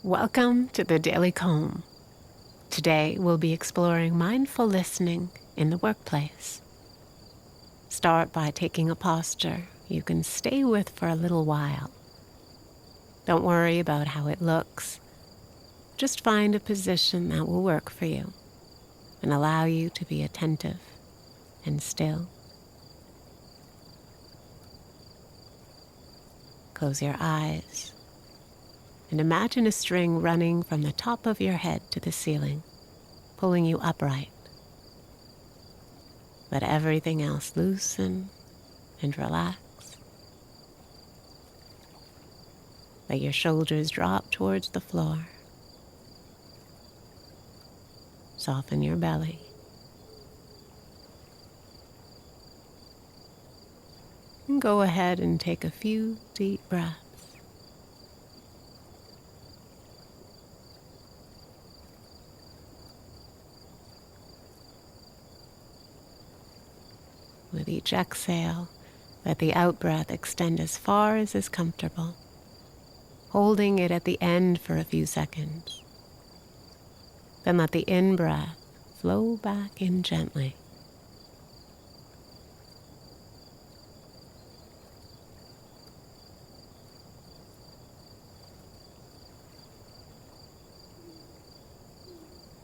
Welcome to the Daily Calm. Today we'll be exploring mindful listening in the workplace. Start by taking a posture you can stay with for a little while. Don't worry about how it looks. Just find a position that will work for you and allow you to be attentive and still. Close your eyes and imagine a string running from the top of your head to the ceiling, pulling you upright. Let everything else loosen and relax. Let your shoulders drop towards the floor. Soften your belly. And go ahead and take a few deep breaths. With each exhale, let the out-breath extend as far as is comfortable, holding it at the end for a few seconds. Then let the in-breath flow back in gently.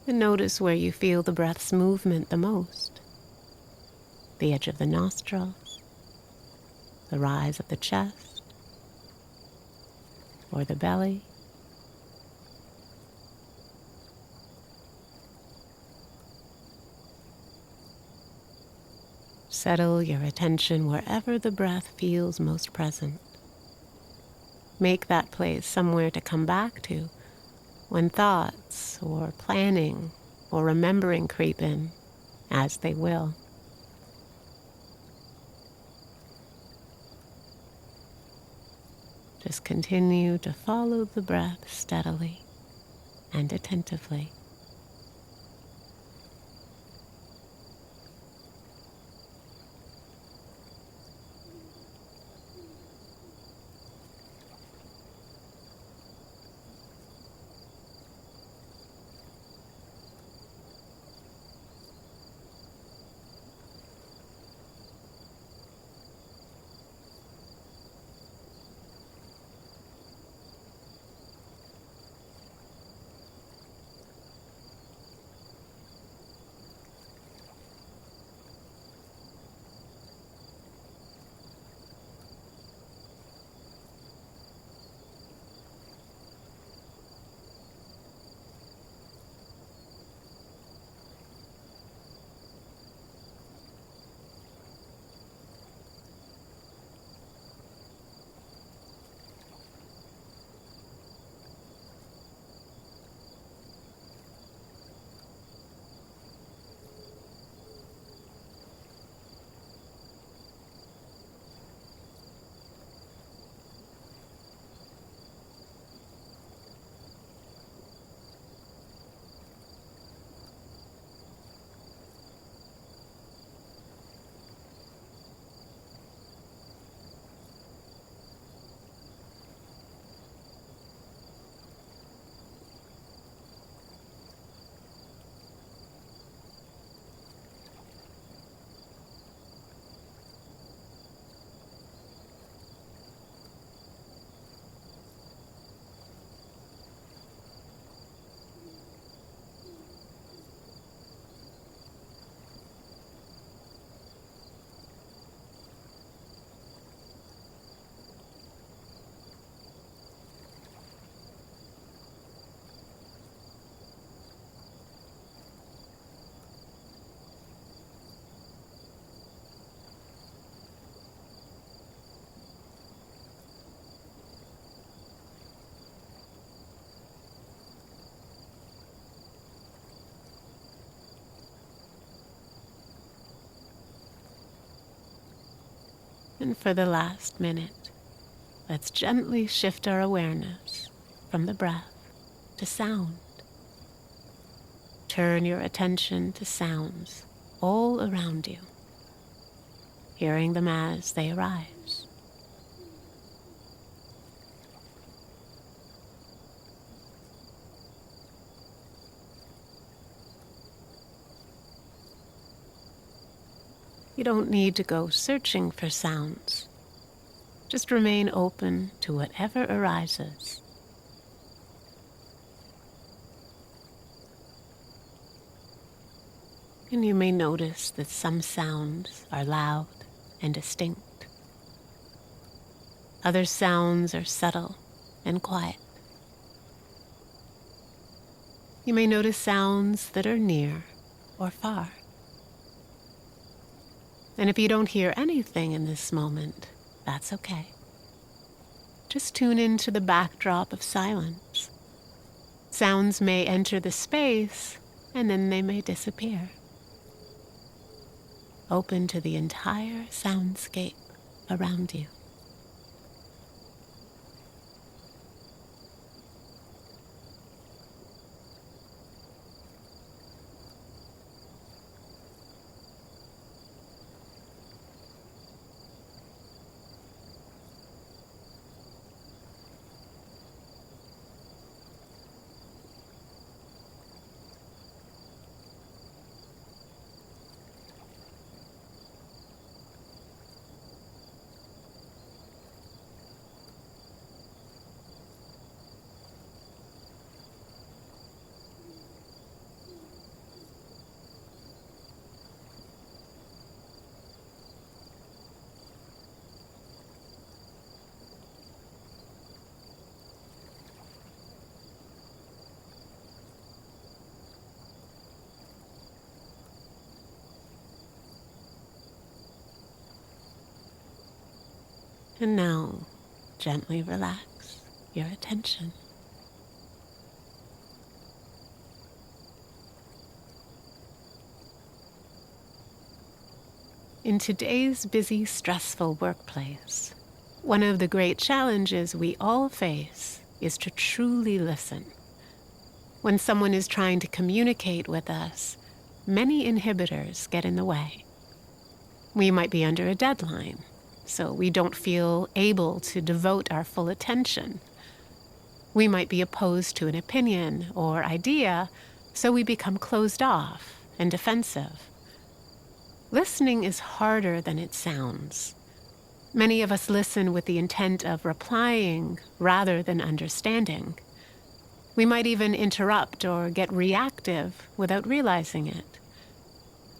And notice where you feel the breath's movement the most. The edge of the nostrils, the rise of the chest, or the belly. Settle your attention wherever the breath feels most present. Make that place somewhere to come back to when thoughts or planning or remembering creep in, as they will. Just continue to follow the breath steadily and attentively. And for the last minute, let's gently shift our awareness from the breath to sound. Turn your attention to sounds all around you, hearing them as they arise. You don't need to go searching for sounds. Just remain open to whatever arises. And you may notice that some sounds are loud and distinct. Other sounds are subtle and quiet. You may notice sounds that are near or far. And if you don't hear anything in this moment, that's okay. Just tune into the backdrop of silence. Sounds may enter the space, and then they may disappear. Open to the entire soundscape around you. And now, gently relax your attention. In today's busy, stressful workplace, one of the great challenges we all face is to truly listen. When someone is trying to communicate with us, many inhibitors get in the way. We might be under a deadline, so we don't feel able to devote our full attention. We might be opposed to an opinion or idea, so we become closed off and defensive. Listening is harder than it sounds. Many of us listen with the intent of replying rather than understanding. We might even interrupt or get reactive without realizing it.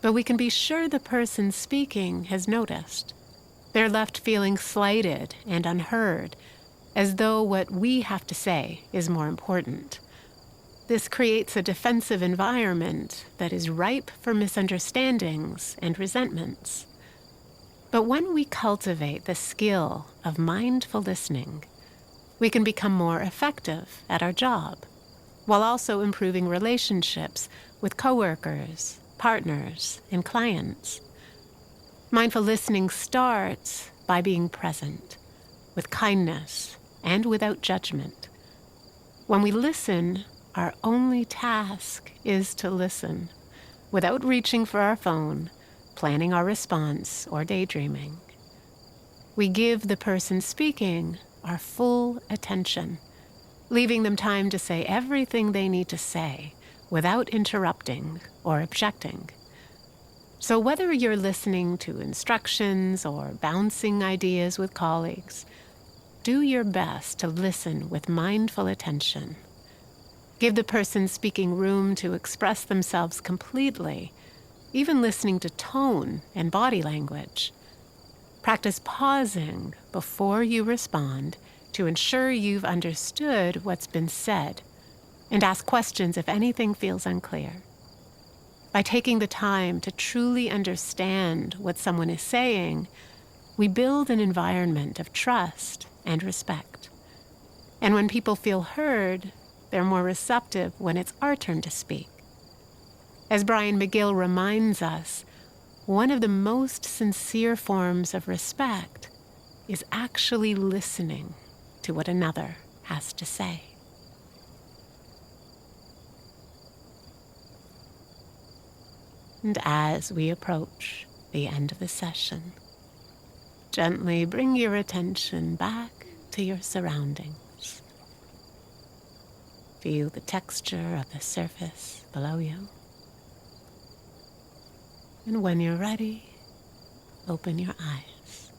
But we can be sure the person speaking has noticed. They're left feeling slighted and unheard, as though what we have to say is more important. This creates a defensive environment that is ripe for misunderstandings and resentments. But when we cultivate the skill of mindful listening, we can become more effective at our job, while also improving relationships with coworkers, partners, and clients. Mindful listening starts by being present, with kindness and without judgment. When we listen, our only task is to listen, without reaching for our phone, planning our response, or daydreaming. We give the person speaking our full attention, leaving them time to say everything they need to say without interrupting or objecting. So whether you're listening to instructions or bouncing ideas with colleagues, do your best to listen with mindful attention. Give the person speaking room to express themselves completely, even listening to tone and body language. Practice pausing before you respond to ensure you've understood what's been said, and ask questions if anything feels unclear. By taking the time to truly understand what someone is saying, we build an environment of trust and respect. And when people feel heard, they're more receptive when it's our turn to speak. As Brian McGill reminds us, one of the most sincere forms of respect is actually listening to what another has to say. And as we approach the end of the session, gently bring your attention back to your surroundings. Feel the texture of the surface below you. And when you're ready, open your eyes.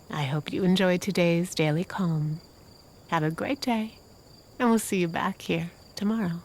I hope you enjoyed today's Daily Calm. Have a great day, and we'll see you back here tomorrow.